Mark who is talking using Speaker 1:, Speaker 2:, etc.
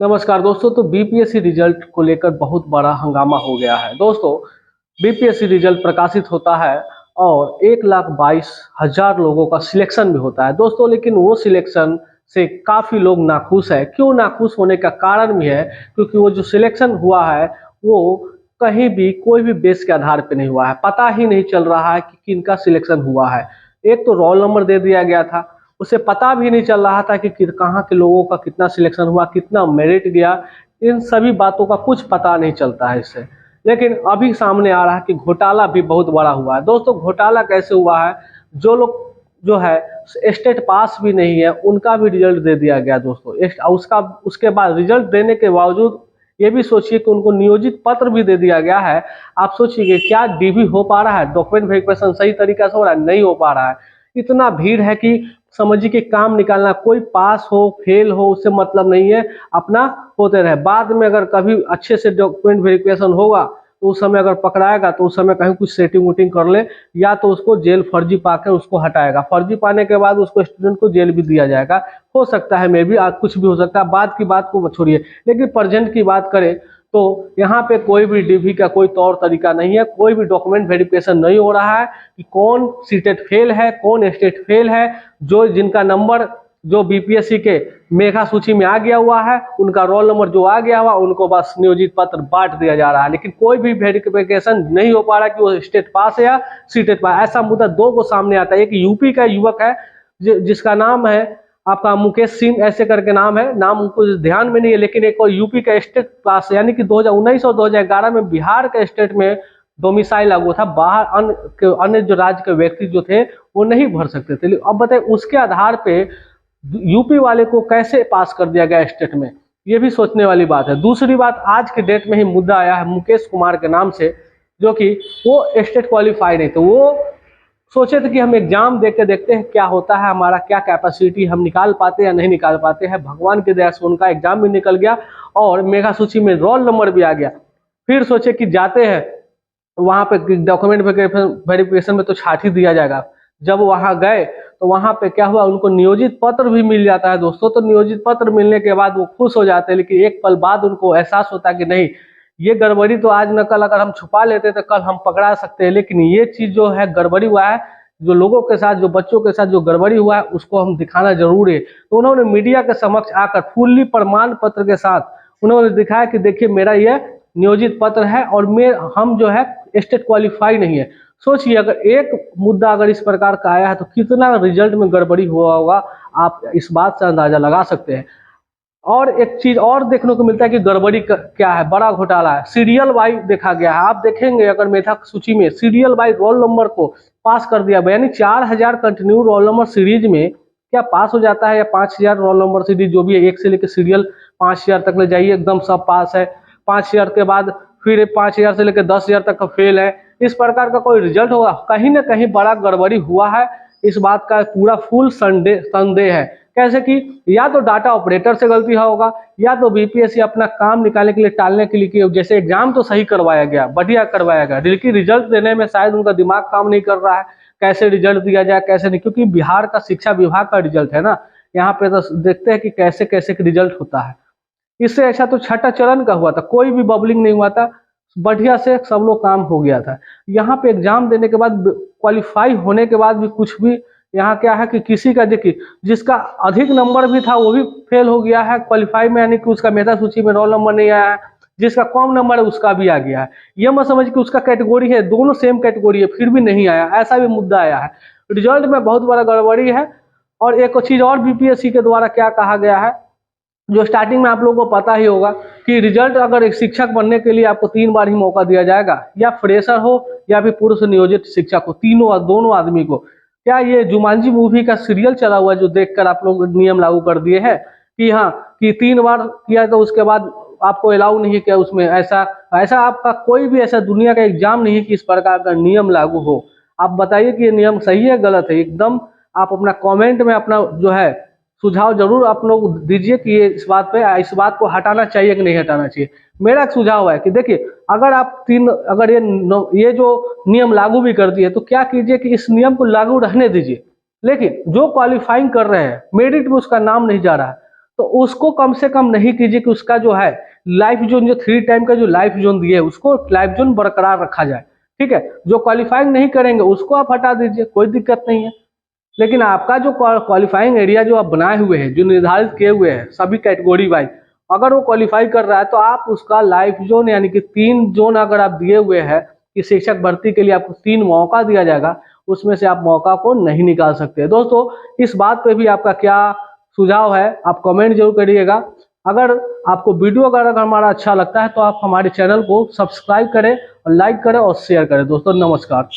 Speaker 1: नमस्कार दोस्तों। तो बीपीएससी रिजल्ट को लेकर बहुत बड़ा हंगामा हो गया है दोस्तों। बीपीएससी रिजल्ट प्रकाशित होता है और 1,22,000 लोगों का सिलेक्शन भी होता है दोस्तों, लेकिन वो सिलेक्शन से काफ़ी लोग नाखुश है। क्यों नाखुश होने का कारण भी है, क्योंकि वो जो सिलेक्शन हुआ है वो कहीं भी कोई भी बेस के आधार पे नहीं हुआ है। पता ही नहीं चल रहा है कि किनका सिलेक्शन हुआ है। एक तो रोल नंबर दे दिया गया था, उसे पता भी नहीं चल रहा था कि कहाँ के लोगों का कितना सिलेक्शन हुआ, कितना मेरिट गया। इन सभी बातों का कुछ पता नहीं चलता है इससे। लेकिन अभी सामने आ रहा है कि घोटाला भी बहुत बड़ा हुआ है दोस्तों। घोटाला कैसे हुआ है, जो लोग जो है स्टेट पास भी नहीं है उनका भी रिजल्ट दे दिया गया दोस्तों। उसका उसके बाद रिजल्ट देने के बावजूद ये भी सोचिए कि उनको नियोजित पत्र भी दे दिया गया है। आप सोचिए कि क्या डीवी हो पा रहा है, डॉक्यूमेंट वेरिफिकेशन सही तरीके से हो रहा है? नहीं हो पा रहा है। इतना भीड़ है कि समझिए कि काम निकालना, कोई पास हो फेल हो उससे मतलब नहीं है, अपना होते रहे। बाद में अगर कभी अच्छे से डॉक्यूमेंट वेरिफिकेशन होगा तो उस समय अगर पकड़ाएगा तो उस समय कहीं कुछ सेटिंग वुटिंग कर ले, या तो उसको जेल फर्जी पाकर उसको हटाएगा। फर्जी पाने के बाद उसको स्टूडेंट को जेल भी दिया जाएगा। हो सकता है मे भी कुछ भी हो सकता है, बाद की बात को छोड़िए। लेकिन प्रेजेंट की बात करें तो यहाँ पे कोई भी डीवी का कोई तौर तरीका नहीं है, कोई भी डॉक्यूमेंट वेरिफिकेशन नहीं हो रहा है कि कौन सीटेट फेल है, कौन स्टेट फेल है। जो जिनका नंबर जो बीपीएससी के मेधा सूची में आ गया हुआ है, उनका रोल नंबर जो आ गया हुआ, उनको बस नियोजित पत्र बांट दिया जा रहा है। लेकिन कोई भी वेरिफिकेशन नहीं हो पा रहा कि वो स्टेट पास है या सीटेट पास। ऐसा मुद्दा दो को सामने आता है। एक यूपी का युवक है जिसका नाम है आपका मुकेश सिंह, ऐसे करके नाम है, नाम उनको ध्यान में नहीं है। लेकिन एक और यूपी का स्टेट पास, यानी कि 2019 और 2011 में बिहार के स्टेट में डोमिसाइल लागू था। बाहर अन्य जो राज्य के व्यक्ति जो थे वो नहीं भर सकते थे। अब बताइए उसके आधार पे यूपी वाले को कैसे पास कर दिया गया स्टेट में, ये भी सोचने वाली बात है। दूसरी बात, आज के डेट में ही मुद्दा आया है मुकेश कुमार के नाम से, जो कि वो स्टेट क्वालिफाई नहीं थे। वो सोचे थे कि हम एग्जाम दे के देखते हैं क्या होता है, हमारा क्या कैपेसिटी, हम निकाल पाते या नहीं निकाल पाते हैं। भगवान की दया से उनका एग्जाम भी निकल गया और मेगा सूची में रोल नंबर भी आ गया। फिर सोचे कि जाते हैं वहाँ पे डॉक्यूमेंट वेरिफिकेशन में तो छाट ही दिया जाएगा। जब वहाँ गए तो वहाँ पे क्या हुआ, उनको नियोजित पत्र भी मिल जाता है दोस्तों। तो नियोजित पत्र मिलने के बाद वो खुश हो जाते हैं, लेकिन एक पल बाद उनको एहसास होता है कि नहीं, ये गड़बड़ी तो आज न कल अगर हम छुपा लेते तो कल हम पकड़ा सकते हैं। लेकिन ये चीज़ जो है गड़बड़ी हुआ है, जो लोगों के साथ, जो बच्चों के साथ जो गड़बड़ी हुआ है, उसको हम दिखाना जरूर है। तो उन्होंने मीडिया के समक्ष आकर फुल्ली प्रमाण पत्र के साथ उन्होंने दिखाया कि देखिए मेरा ये नियोजित पत्र है और हम जो है स्टेट क्वालिफाई नहीं है। सोचिए अगर एक मुद्दा अगर इस प्रकार का आया है तो कितना रिजल्ट में गड़बड़ी हुआ होगा, आप इस बात से अंदाजा लगा सकते हैं। और एक चीज और देखने को मिलता है कि गड़बड़ी क्या है, बड़ा घोटाला है। सीरियल वाइज देखा गया है। आप देखेंगे अगर मेधा सूची में सीरियल वाइज रोल नंबर को पास कर दिया, यानी 4,000 कंटिन्यू रोल नंबर सीरीज में क्या पास हो जाता है, या 5,000 रोल नंबर सीरीज जो भी है, एक से लेकर सीरियल 5,000 तक ले जाइए एकदम सब पास है। 5,000 के बाद फिर 5,000 से लेकर 10,000 तक का फेल है। इस प्रकार का कोई रिजल्ट होगा, कहीं ना कहीं बड़ा गड़बड़ी हुआ है। इस बात का पूरा फुल संदेह है। कैसे कि या तो डाटा ऑपरेटर से गलती होगा, या तो बीपीएससी अपना काम निकालने के लिए, टालने के लिए, जैसे एग्जाम तो सही करवाया गया, बढ़िया करवाया गया, लेकिन रिजल्ट देने में शायद उनका दिमाग काम नहीं कर रहा है। कैसे रिजल्ट दिया जाए कैसे नहीं, क्योंकि बिहार का शिक्षा विभाग का रिजल्ट है ना, यहाँ पे तो देखते हैं कि कैसे कैसे रिजल्ट होता है। इससे अच्छा तो छठा चरण का हुआ था, कोई भी बबलिंग नहीं हुआ था, बढ़िया से सब लोग काम हो गया था। यहाँ पे एग्जाम देने के बाद, क्वालिफाई होने के बाद भी कुछ भी, यहाँ क्या है कि किसी का देखिए जिसका अधिक नंबर भी था वो भी फेल हो गया है क्वालिफाई में, यानी कि उसका मेधा सूची में रोल नंबर नहीं आया है। जिसका कम नंबर है उसका भी आ गया है। ये मत समझ कि उसका कैटेगरी है, दोनों सेम कैटेगरी है फिर भी नहीं आया, ऐसा भी मुद्दा आया है। रिजल्ट में बहुत बड़ा गड़बड़ी है। और एक चीज और बीपीएससी के द्वारा क्या कहा गया है, जो स्टार्टिंग में आप लोगों को पता ही होगा कि रिजल्ट अगर एक शिक्षक बनने के लिए आपको 3 बार ही मौका दिया जाएगा, या फ्रेशर हो या फिर पूर्व से नियोजित शिक्षक हो, दोनों आदमी को। क्या ये जुमांजी मूवी का सीरियल चला हुआ है जो देखकर आप लोग नियम लागू कर दिए हैं कि हाँ कि 3 बार किया तो उसके बाद आपको अलाउ नहीं किया उसमें? ऐसा आपका कोई भी ऐसा दुनिया का एग्जाम नहीं कि इस प्रकार का नियम लागू हो। आप बताइए कि ये नियम सही है गलत है, एकदम आप अपना कमेंट में अपना जो है सुझाव जरूर आप लोग दीजिए कि ये इस बात को हटाना चाहिए कि नहीं हटाना चाहिए। मेरा एक सुझाव है कि देखिए अगर आप अगर ये जो नियम लागू भी कर दिए तो क्या कीजिए कि इस नियम को लागू रहने दीजिए, लेकिन जो क्वालिफाइंग कर रहे हैं मेरिट में उसका नाम नहीं जा रहा है तो उसको कम से कम नहीं कीजिए कि उसका जो है लाइफ जोन, जो 3 टाइम का जो लाइफ जोन दिए उसको लाइफ जोन बरकरार रखा जाए। ठीक है, जो क्वालिफाइंग नहीं करेंगे उसको आप हटा दीजिए, कोई दिक्कत नहीं है। लेकिन आपका जो क्वालिफाइंग एरिया जो आप बनाए हुए हैं, जो निर्धारित किए हुए हैं सभी कैटेगरी वाइज, अगर वो क्वालिफाई कर रहा है तो आप उसका लाइफ जोन यानी कि 3 जोन अगर आप दिए हुए हैं कि शिक्षक भर्ती के लिए आपको 3 मौका दिया जाएगा, उसमें से आप मौका को नहीं निकाल सकते। दोस्तों, इस बात पे भी आपका क्या सुझाव है आप कमेंट जरूर करिएगा। अगर आपको वीडियो अगर हमारा अच्छा लगता है तो आप हमारे चैनल को सब्सक्राइब करें और लाइक करें और शेयर करें। दोस्तों नमस्कार।